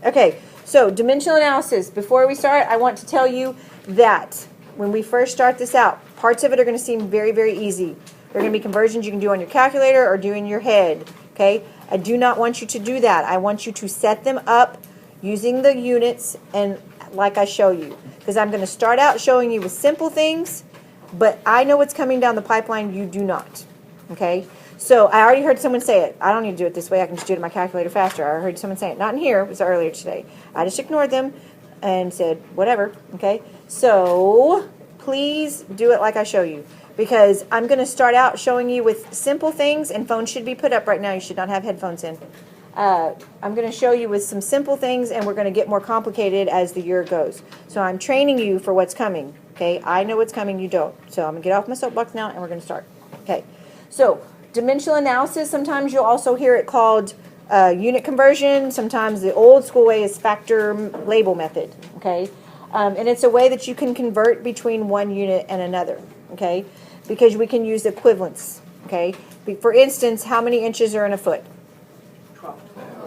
Okay, so dimensional analysis. Before we start, I want to tell you that when we first start this out, parts of it are going to seem very, very easy. There are going to be conversions you can do on your calculator or do in your head. Okay, I do not want you to do that. I want you to set them up using the units and like I show you. Because I'm going to start out showing you with simple things, but I know what's coming down the pipeline, you do not. Okay? So I already heard someone say it. I don't need to do it this way. I can just do it in my calculator faster. I heard someone say it. Not in here. It was earlier today. I just ignored them and said, whatever. Okay? So please do it like I show you. Because I'm going to start out showing you with simple things, and phones should be put up right now. You should not have headphones in. I'm going to show you with some simple things, and we're going to get more complicated as the year goes. So I'm training you for what's coming. Okay? I know what's coming. You don't. So I'm going to get off my soapbox now, and we're going to start. Okay? So dimensional analysis, sometimes you'll also hear it called unit conversion. Sometimes the old school way is factor label method. Okay? And it's a way that you can convert between one unit and another. Okay? Because we can use equivalents. Okay? For instance, how many inches are in a foot?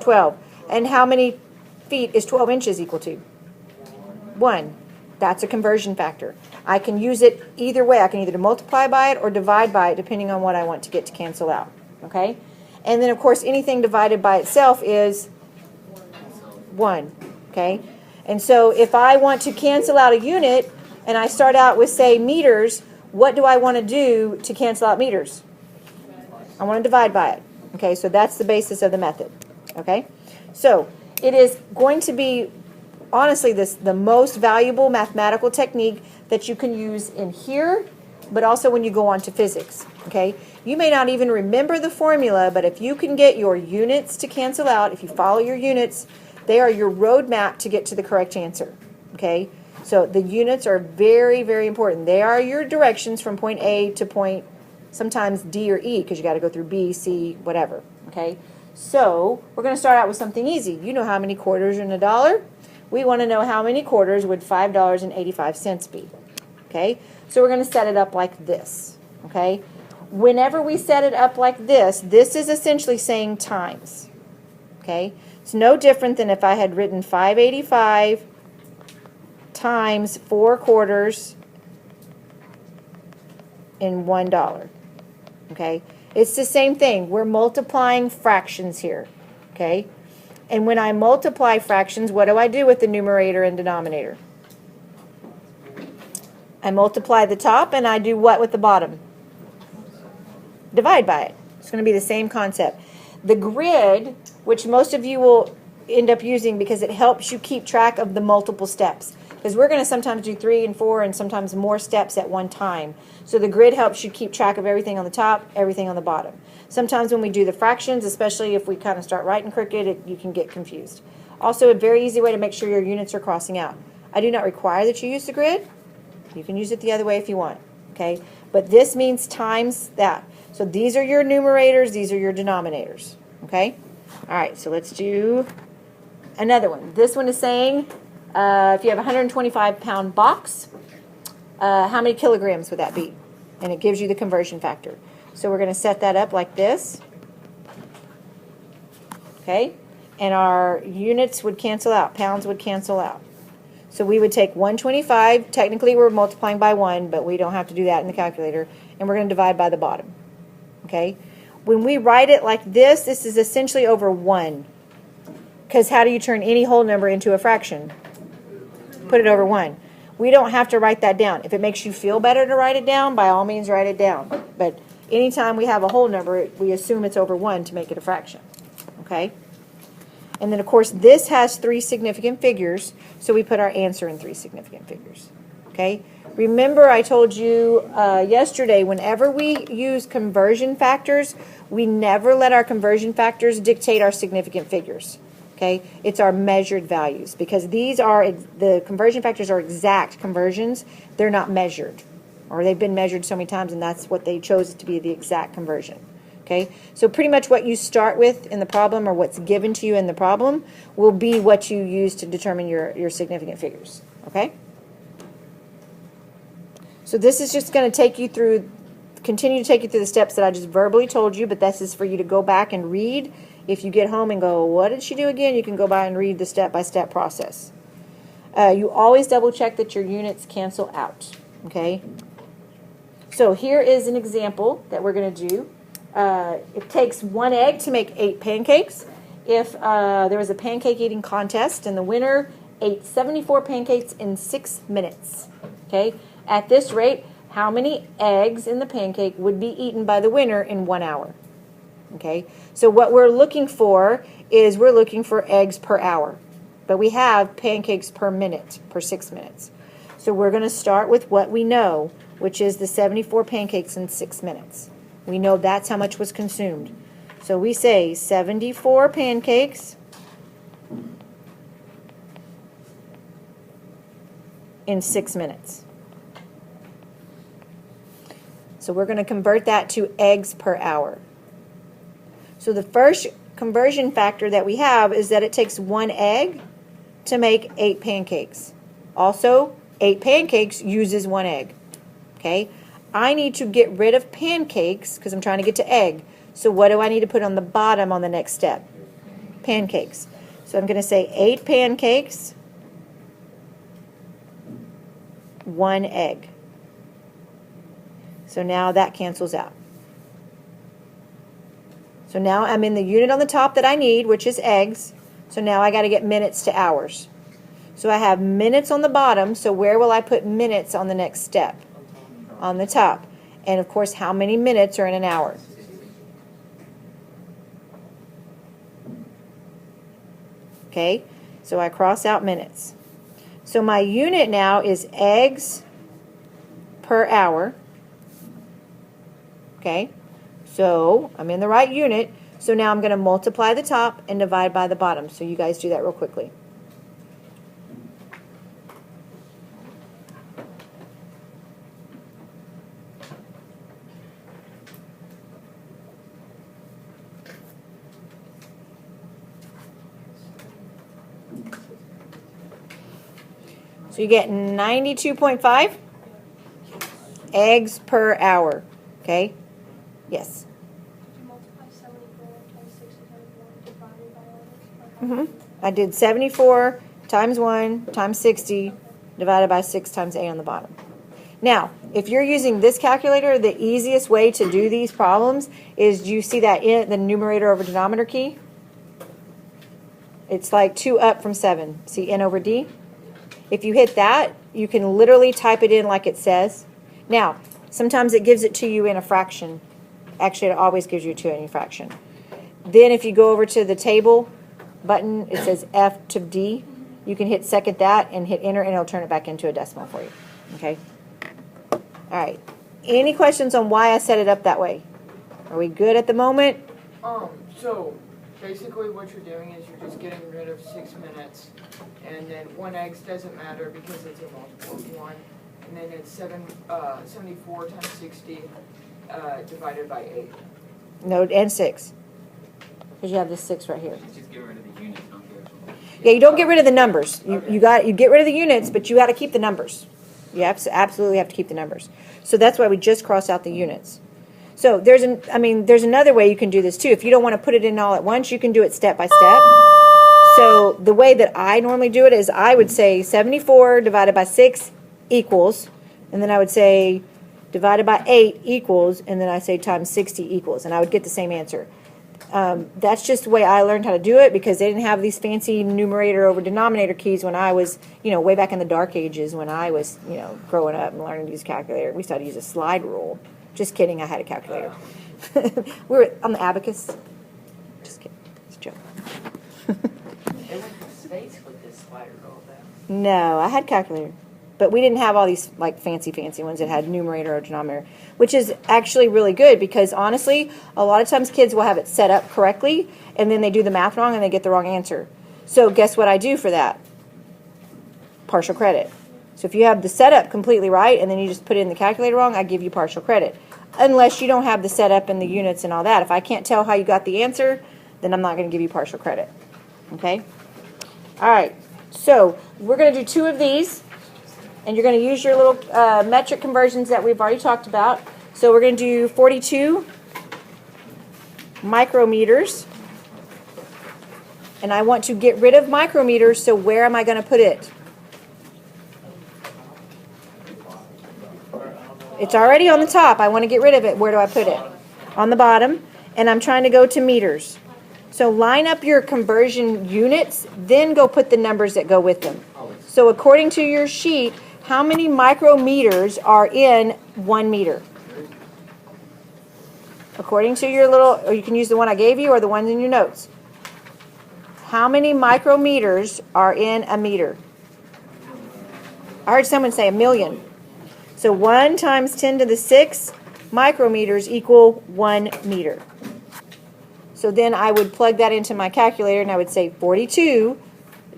12. And how many feet is 12 inches equal to? 1. That's a conversion factor. I can use it either way. I can either multiply by it or divide by it, depending on what I want to get to cancel out. Okay? And then, of course, anything divided by itself is 1. Okay? And so if I want to cancel out a unit, and I start out with, say, meters, what do I want to do to cancel out meters? I want to divide by it. Okay? So that's the basis of the method. Okay? So it is going to be, honestly, the most valuable mathematical technique that you can use in here, but also when you go on to physics. Okay? You may not even remember the formula, but if you can get your units to cancel out, if you follow your units, they are your roadmap to get to the correct answer. Okay? So the units are very, very important. They are your directions from point A to point, sometimes D or E, because you got to go through B, C, whatever. Okay? So we're going to start out with something easy. You know how many quarters are in a dollar? We want to know how many quarters would $5.85 be. Okay? So we're going to set it up like this. Okay? Whenever we set it up like this is essentially saying times. Okay? It's no different than if I had written 585 times 4 quarters in $1. Okay? It's the same thing. We're multiplying fractions here. Okay? And when I multiply fractions, what do I do with the numerator and denominator? I multiply the top, and I do what with the bottom? Divide by it. It's going to be the same concept. The grid, which most of you will end up using because it helps you keep track of the multiple steps. Because we're going to sometimes do 3 and 4 and sometimes more steps at one time. So the grid helps you keep track of everything on the top, everything on the bottom. Sometimes when we do the fractions, especially if we kind of start writing crooked, you can get confused. Also, a very easy way to make sure your units are crossing out. I do not require that you use the grid. You can use it the other way if you want. Okay? But this means times that. So these are your numerators, these are your denominators. Okay? All right, so let's do another one. This one is saying, if you have a 125-pound box, how many kilograms would that be? And it gives you the conversion factor. So we're going to set that up like this. Okay? And our units would cancel out. Pounds would cancel out. So we would take 125. Technically, we're multiplying by 1, but we don't have to do that in the calculator. And we're going to divide by the bottom. Okay? When we write it like this is essentially over 1. Because how do you turn any whole number into a fraction? Put it over 1. We don't have to write that down. If it makes you feel better to write it down, by all means write it down. But anytime we have a whole number, we assume it's over 1 to make it a fraction. Okay? And then, of course, this has 3 significant figures, so we put our answer in 3 significant figures. Okay? Remember I told you yesterday, whenever we use conversion factors, we never let our conversion factors dictate our significant figures. Okay? It's our measured values, because these are, the conversion factors are exact conversions. They're not measured, or they've been measured so many times, and that's what they chose to be the exact conversion. Okay? So pretty much what you start with in the problem, or what's given to you in the problem, will be what you use to determine your significant figures. Okay? So this is just going to take you through, continue to take you through the steps that I just verbally told you, but this is for you to go back and read If you get home and go, what did she do again? You can go by and read the step-by-step process. You always double check that your units cancel out, okay? So here is an example that we're going to do. It takes 1 egg to make 8 pancakes. If there was a pancake eating contest and the winner ate 74 pancakes in 6 minutes, okay? At this rate, how many eggs in the pancake would be eaten by the winner in 1 hour? Okay, so what we're looking for is we're looking for eggs per hour, but we have pancakes per minute, per 6 minutes. So we're going to start with what we know, which is the 74 pancakes in 6 minutes. We know that's how much was consumed. So we say 74 pancakes in 6 minutes. So we're going to convert that to eggs per hour. So the first conversion factor that we have is that it takes 1 egg to make 8 pancakes. Also, 8 pancakes uses 1 egg. Okay? I need to get rid of pancakes because I'm trying to get to egg. So what do I need to put on the bottom on the next step? Pancakes. So I'm going to say 8 pancakes, 1 egg. So now that cancels out. So now I'm in the unit on the top that I need, which is eggs. So now I got to get minutes to hours. So I have minutes on the bottom, so where will I put minutes on the next step? On the top. And of course, how many minutes are in an hour? Okay, so I cross out minutes. So my unit now is eggs per hour. Okay. So I'm in the right unit. So now I'm going to multiply the top and divide by the bottom. So you guys do that real quickly. So you get 92.5 eggs per hour. Okay? Yes. I did 74 times 1 times 60 divided by 6 times A on the bottom. Now, if you're using this calculator, the easiest way to do these problems is, you see that in the numerator over denominator key? It's like 2 up from 7. See N over D? If you hit that, you can literally type it in like it says. Now, sometimes it gives it to you in a fraction. Actually, it always gives you to any fraction. Then if you go over to the table button, it says F to D. You can hit second that and hit enter, and it'll turn it back into a decimal for you. Okay? All right. Any questions on why I set it up that way? Are we good at the moment? So basically what you're doing is you're just getting rid of 6 minutes, and then 1 eggs doesn't matter because it's a multiple of 1, and then it's 74 times 60 divided by 8. No, and 6. Because you have this 6 right here. Just get rid of the units, don't get rid of Yeah, you don't get rid of the numbers. You get rid of the units, but you got to keep the numbers. You absolutely have to keep the numbers. So that's why we just cross out the units. So there's another way you can do this too. If you don't want to put it in all at once, you can do it step by step. So the way that I normally do it is I would say 74 divided by 6 equals, and then I would say divided by 8 equals, and then I say times 60 equals, and I would get the same answer. That's just the way I learned how to do it, because they didn't have these fancy numerator over denominator keys when I was, way back in the dark ages when I was, growing up and learning to use a calculator. We started to use a slide rule. Just kidding, I had a calculator. We were on the abacus. Just kidding. It's a joke. They went to space with this slider roll though. No, I had calculator. But we didn't have all these fancy ones that had numerator or denominator, which is actually really good, because honestly, a lot of times kids will have it set up correctly, and then they do the math wrong and they get the wrong answer. So guess what I do for that? Partial credit. So if you have the setup completely right and then you just put it in the calculator wrong, I give you partial credit. Unless you don't have the setup and the units and all that. If I can't tell how you got the answer, then I'm not going to give you partial credit. Okay? All right. So we're going to do 2 of these. And you're going to use your little metric conversions that we've already talked about. So we're going to do 42 micrometers And I want to get rid of micrometers, so where am I going to put it? It's already on the top. I want to get rid of it. Where do I put it? On the bottom. And I'm trying to go to meters. So line up your conversion units, then go put the numbers that go with them. So according to your sheet, how many micrometers are in 1 meter? According to your little, or you can use the one I gave you or the ones in your notes. How many micrometers are in a meter? I heard someone say 1,000,000. So 1 times 10 to the 6 micrometers equal 1 meter. So then I would plug that into my calculator and I would say 42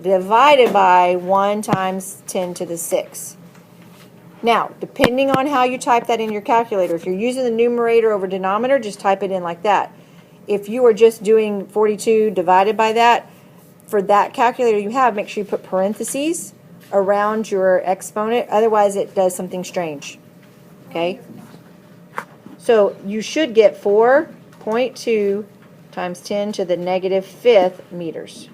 divided by 1 times 10 to the 6. Now, depending on how you type that in your calculator, if you're using the numerator over denominator, just type it in like that. If you are just doing 42 divided by that, for that calculator you have, make sure you put parentheses around your exponent, otherwise it does something strange. Okay? So you should get 4.2 times 10 to the negative 5th meters.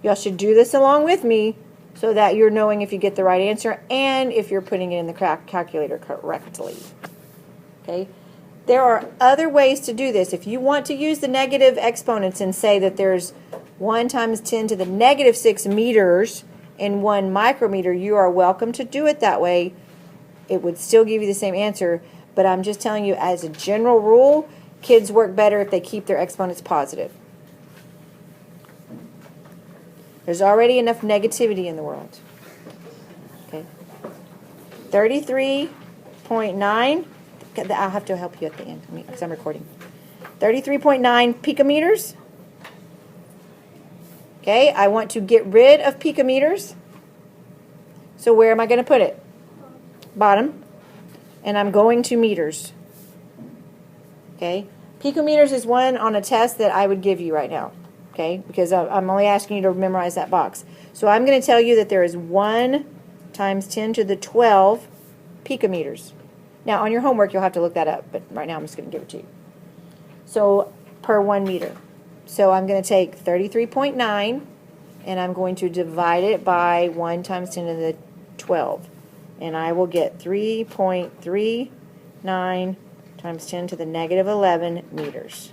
Y'all should do this along with me so that you're knowing if you get the right answer and if you're putting it in the calculator correctly. Okay? There are other ways to do this. If you want to use the negative exponents and say that there's 1 times 10 to the negative 6 meters in 1 micrometer, you are welcome to do it that way. It would still give you the same answer, but I'm just telling you as a general rule, kids work better if they keep their exponents positive. There's already enough negativity in the world. Okay. 33.9, I'll have to help you at the end because I'm recording. 33.9 picometers. Okay, I want to get rid of picometers. So where am I going to put it? Bottom. And I'm going to meters. Okay, picometers is one on a test that I would give you right now. Okay, because I'm only asking you to memorize that box. So I'm going to tell you that there is 1 times 10 to the 12 picometers. Now on your homework you'll have to look that up, but right now I'm just going to give it to you. So per 1 meter. So I'm going to take 33.9 and I'm going to divide it by 1 times 10 to the 12. And I will get 3.39 times 10 to the negative 11 meters.